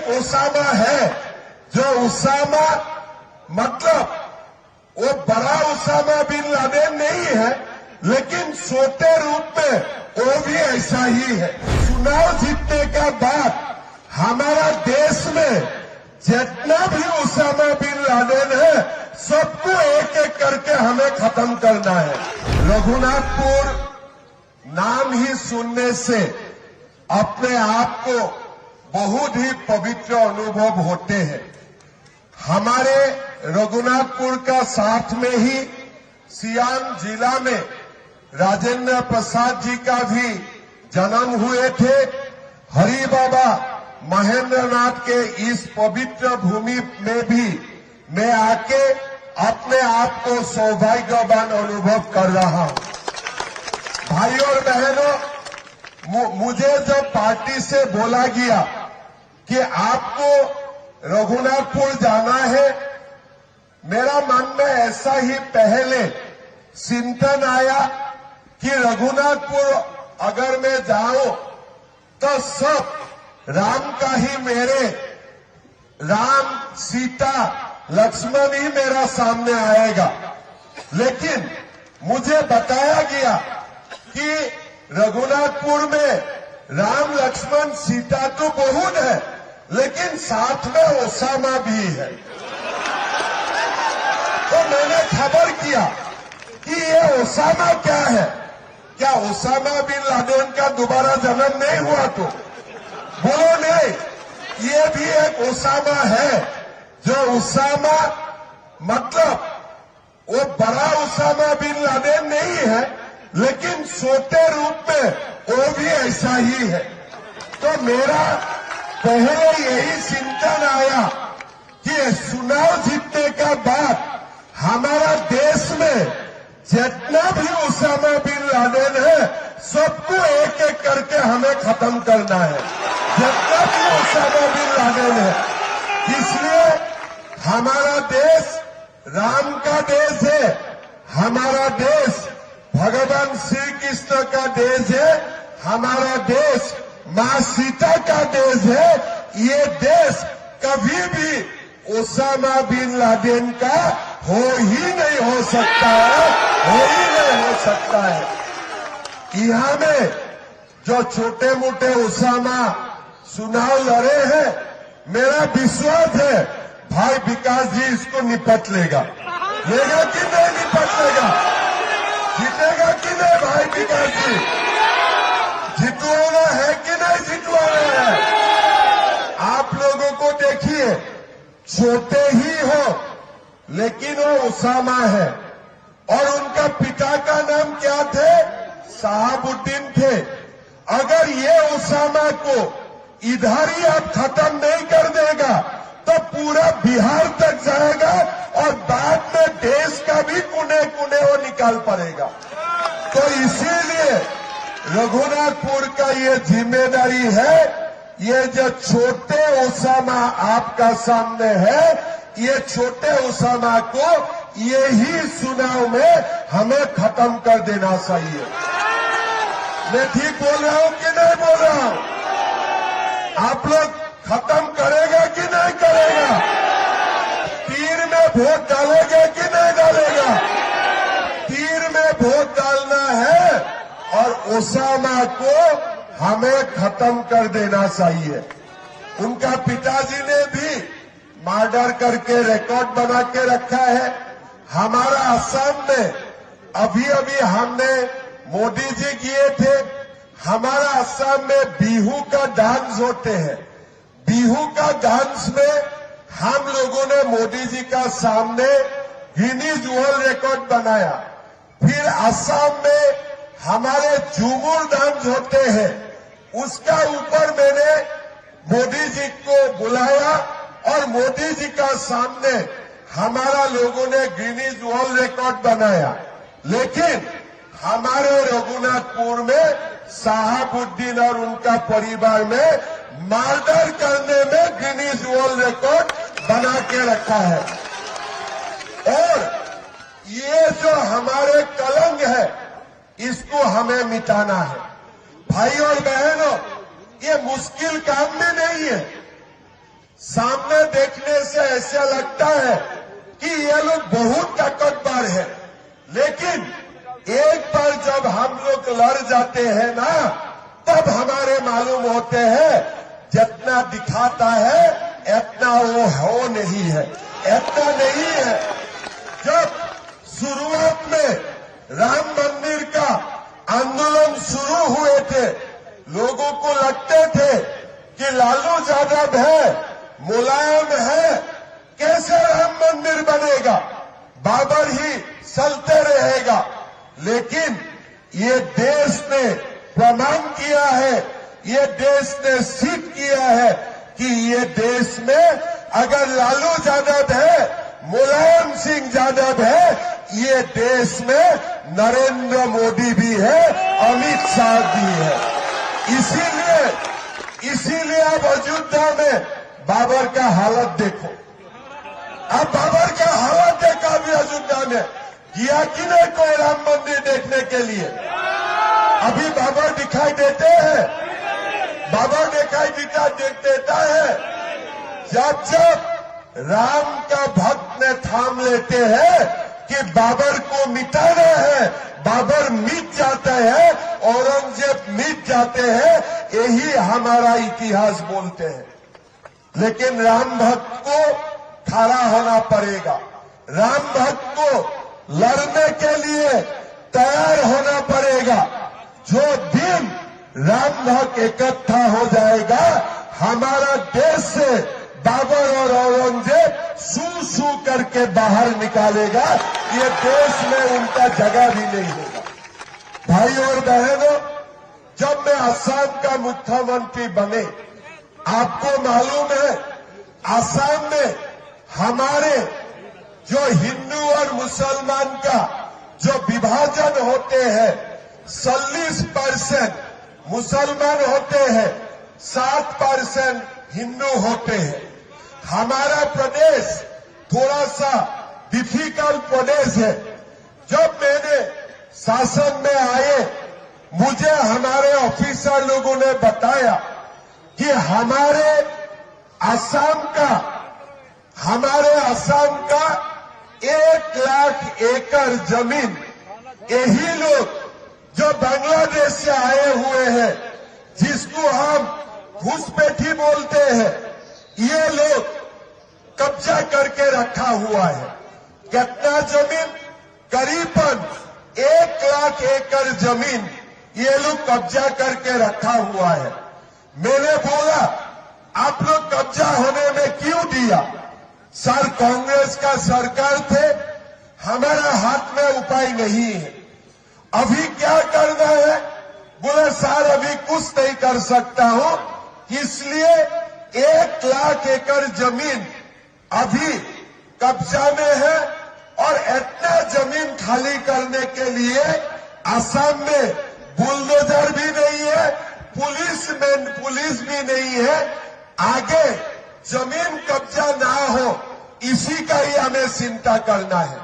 एक उसामा है, जो उसामा मतलब वो बड़ा उसामा बिन लादेन नहीं है, लेकिन छोटे रूप में वो भी ऐसा ही है। चुनाव जीतने का बाद हमारा देश में जितना भी उसामा बिन लादेन है, सबको एक एक करके हमें खत्म करना है। रघुनाथपुर नाम ही सुनने से अपने आप को बहुत ही पवित्र अनुभव होते हैं। हमारे रघुनाथपुर का साथ में ही सियान जिला में राजेंद्र प्रसाद जी का भी जन्म हुए थे। हरि बाबा महेंद्र नाथ के इस पवित्र भूमि में भी मैं आके अपने आप को सौभाग्यवान अनुभव कर रहा हूं। भाई और बहनों, मुझे जब पार्टी से बोला गया कि आपको रघुनाथपुर जाना है, मेरा मन में ऐसा ही पहले चिंतन आया कि रघुनाथपुर अगर मैं जाऊं तो सब राम का ही मेरे राम सीता लक्ष्मण ही मेरा सामने आएगा। लेकिन मुझे बताया गया कि रघुनाथपुर में राम लक्ष्मण सीता तो बहुत है, लेकिन साथ में ओसामा भी है। तो मैंने खबर किया कि ये ओसामा क्या है, क्या ओसामा बिन लादेन का दोबारा जन्म नहीं हुआ? तो बोलो नहीं, ये भी एक ओसामा है, जो ओसामा मतलब वो बड़ा ओसामा बिन लादेन नहीं है, लेकिन छोटे रूप में वो भी ऐसा ही है। तो मेरा पहले यही चिंतन आया कि चुनाव जीतने का बाद हमारा देश में जितना भी ओसामा बिन लादेन है, सबको एक एक करके हमें खत्म करना है। जितना भी ओसामा बिन लादेन है, इसलिए हमारा देश राम का देश है, हमारा देश भगवान श्री कृष्ण का देश है, हमारा देश मां सीता का देश है। ये देश कभी भी ओसामा बिन लादेन का हो ही नहीं हो सकता है, हो ही नहीं हो सकता है। यहां में जो छोटे मोटे ओसामा चुनाव लड़े हैं, मेरा विश्वास है भाई विकास जी इसको निपट लेगा कि नहीं निपट लेगा? जीतेगा कि नहीं भाई विकास जी? जितवाना है कि नहीं जितवाना है? आप लोगों को देखिए, छोटे ही हो लेकिन वो ओसामा है, और उनका पिता का नाम क्या थे? शहाबुद्दीन थे। अगर ये ओसामा को इधर ही आप खत्म नहीं कर देगा तो पूरा बिहार तक जाएगा, और बाद में देश का भी कोने कोने वो निकाल पड़ेगा। तो इसीलिए रघुनाथपुर का ये जिम्मेदारी है, ये जो छोटे ओसामा आपका सामने है, ये छोटे ओसामा को यही चुनाव में हमें खत्म कर देना चाहिए। मैं ठीक बोल रहा हूं कि नहीं बोल रहा हूं? आप लोग खत्म करेगा कि नहीं करेगा? तीर में वोट डालेगा कि नहीं डालेगा? तीर में वोट डालना है, और ओसामा को हमें खत्म कर देना चाहिए। उनका पिताजी ने भी मर्डर करके रिकॉर्ड बना के रखा है। हमारा असम में अभी अभी हमने मोदी जी किए थे, हमारा असम में बिहू का डांस होते हैं। बिहू का डांस में हम लोगों ने मोदी जी का सामने गिनीज वर्ल्ड रिकॉर्ड बनाया। फिर असम में हमारे झूमर डांस होते हैं, उसका ऊपर मैंने मोदी जी को बुलाया, और मोदी जी का सामने हमारा लोगों ने गिनीज वर्ल्ड रिकॉर्ड बनाया। लेकिन हमारे रघुनाथपुर में शहाबुद्दीन और उनका परिवार में मर्डर करने में गिनीज वर्ल्ड रिकॉर्ड बना के रखा है। और ये जो हमारे कलंक है, इसको हमें मिटाना है। भाई और बहनों, ये मुश्किल काम में नहीं है। सामने देखने से ऐसा लगता है कि ये लोग बहुत ताकतवर है, लेकिन एक बार जब हम लोग लड़ जाते हैं ना, तब हमारे मालूम होते हैं जितना दिखाता है इतना वो हो नहीं है, इतना नहीं है। जब शुरुआत में राम मंदिर का आंदोलन शुरू हुए थे, लोगों को लगते थे कि लालू यादव है, मुलायम है, कैसे राम मंदिर बनेगा, बाबर ही चलते रहेगा। लेकिन ये देश ने प्रमाण किया है, ये देश ने सिद्ध किया है कि ये देश में अगर लालू यादव है, मुलायम सिंह यादव है, ये देश में नरेंद्र मोदी भी है, अमित शाह भी है। इसीलिए अब अयोध्या में बाबर का हालत देखो। अब बाबर का हालत देखा अभी अयोध्या में, किया कि नहीं कोई राम मंदिर देखने के लिए? अभी बाबर दिखाई देते हैं, बाबर दिखाई देता है। जब राम का भक्त ने थाम लेते हैं कि बाबर को मिटाना है, बाबर मिट जाता है, औरंगजेब मिट जाते हैं, यही हमारा इतिहास बोलते हैं। लेकिन राम भक्त को खड़ा होना पड़ेगा, राम भक्त को लड़ने के लिए तैयार होना पड़ेगा। जो दिन राम भक्त इकट्ठा हो जाएगा, हमारा देश से बाबर और औरंगजेब सू करके बाहर निकालेगा, ये देश में उनका जगह भी नहीं होगा। भाई और बहनों, जब मैं असम का मुख्यमंत्री बने, आपको मालूम है असम में हमारे जो हिंदू और मुसलमान का जो विभाजन होते हैं, 40% मुसलमान होते हैं, 7% हिंदू होते हैं। हमारा प्रदेश थोड़ा सा डिफिकल्ट प्रदेश है। जब मैंने शासन में आए, मुझे हमारे ऑफिसर लोगों ने बताया कि हमारे असम का 1 लाख एकड़ जमीन, यही लोग जो बांग्लादेश से आए हुए हैं, जिसको हम घुसपैठी बोलते हैं, ये लोग कब्जा करके रखा हुआ है। कितना जमीन? करीबन 1 लाख एकड़ जमीन ये लोग कब्जा करके रखा हुआ है। मैंने बोला, आप लोग कब्जा होने में क्यों दिया? सर, कांग्रेस का सरकार थे, हमारा हाथ में उपाय नहीं है। अभी क्या करना है? बोले सर, अभी कुछ नहीं कर सकता हूं, इसलिए 1 लाख एकड़ जमीन अभी कब्जा में है, और इतना जमीन खाली करने के लिए असम में बुलडोजर भी नहीं है, पुलिस भी नहीं है। आगे जमीन कब्जा ना हो, इसी का ही हमें चिंता करना है।